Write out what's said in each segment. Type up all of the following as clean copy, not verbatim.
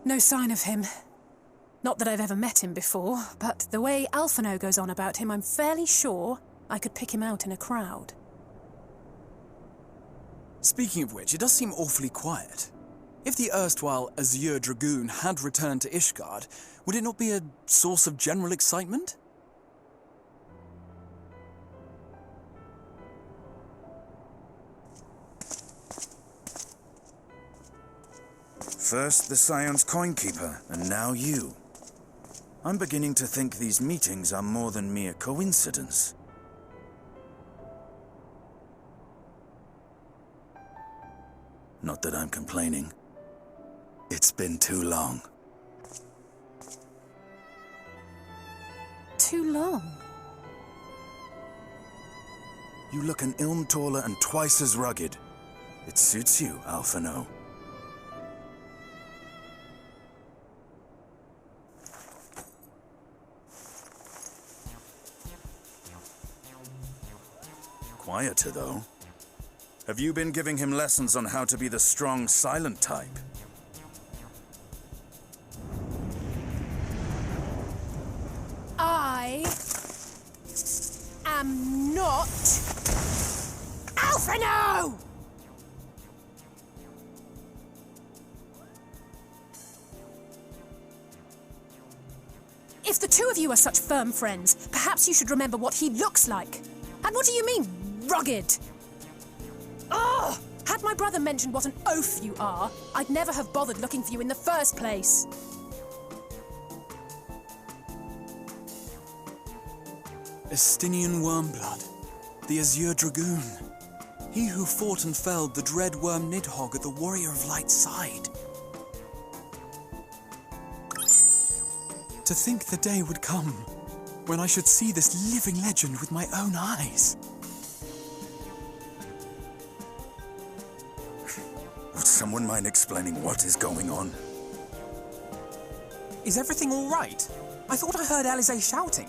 No sign of him. Not that I've ever met him before, but the way Alphinauld goes on about him, I'm fairly sure I could pick him out in a crowd. Speaking of which, it does seem awfully quiet. If the erstwhile Azure Dragoon had returned to Ishgard, would it not be a source of general excitement? First the Scion's Coinkeeper, and now you. I'm beginning to think these meetings are more than mere coincidence. Not that I'm complaining. It's been too long. Too long? You look an ilm taller and twice as rugged. It suits you, Alphinauld. Quieter, though. Have you been giving him lessons on how to be the strong, silent type? I am not Alphinauld! If the two of you are such firm friends, perhaps you should remember what he looks like. And what do you mean, rugged? Ugh! Had my brother mentioned what an oaf you are, I'd never have bothered looking for you in the first place. Estinian Wormblood, the Azure Dragoon. He who fought and felled the dread worm Nidhogg at the Warrior of Light's side. To think the day would come when I should see this living legend with my own eyes. Would someone mind explaining what is going on? Is everything all right? I thought I heard Alisaie shouting.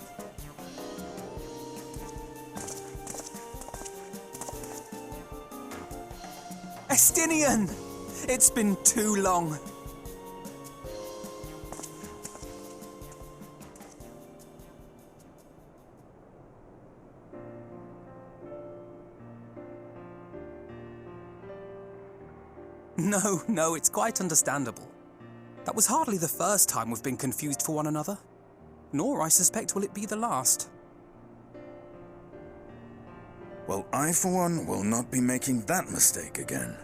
Estinian! It's been too long. No, it's quite understandable. That was hardly the first time we've been confused for one another. Nor, I suspect, will it be the last. Well, I, for one, will not be making that mistake again.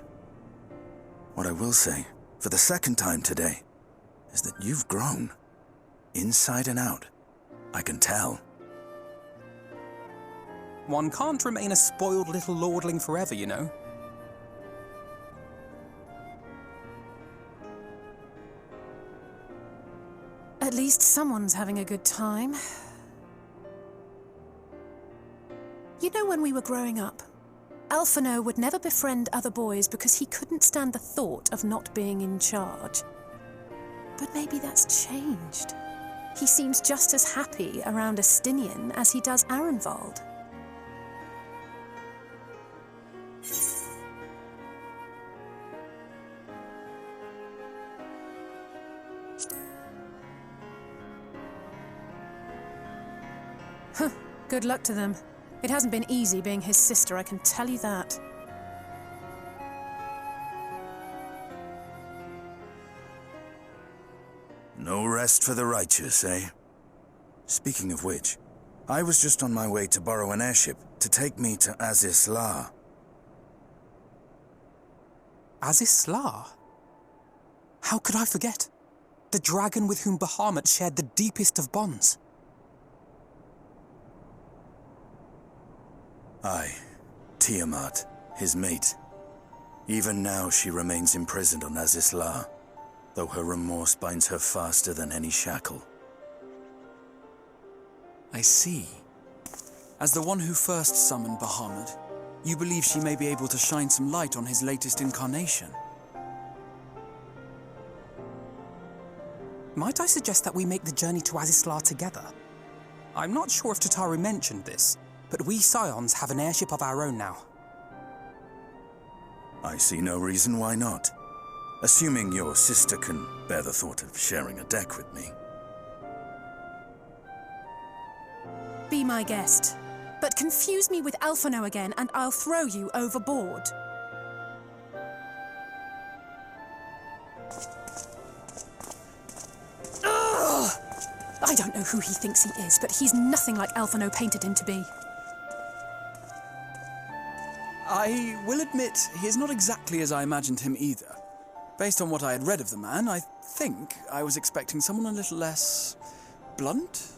What I will say, for the second time today, is that you've grown. Inside and out. I can tell. One can't remain a spoiled little lordling forever, you know. At least someone's having a good time. You know, when we were growing up, Alphinauld would never befriend other boys because he couldn't stand the thought of not being in charge. But maybe that's changed. He seems just as happy around Estinien as he does Arenvald. Huh, good luck to them. It hasn't been easy being his sister, I can tell you that. No rest for the righteous, eh? Speaking of which, I was just on my way to borrow an airship to take me to Alisaie. Alisaie? How could I forget? The dragon with whom Bahamut shared the deepest of bonds. Aye, Tiamat, his mate. Even now she remains imprisoned on Alisaie, though her remorse binds her faster than any shackle. I see. As the one who first summoned Bahamut, you believe she may be able to shine some light on his latest incarnation. Might I suggest that we make the journey to Alisaie together? I'm not sure if Tataru mentioned this, but we Scions have an airship of our own now. I see no reason why not. Assuming your sister can bear the thought of sharing a deck with me. Be my guest, but confuse me with Alphinaud again and I'll throw you overboard. Ugh! I don't know who he thinks he is, but he's nothing like Alphinaud painted him to be. I will admit, he is not exactly as I imagined him either. Based on what I had read of the man, I think I was expecting someone a little less blunt.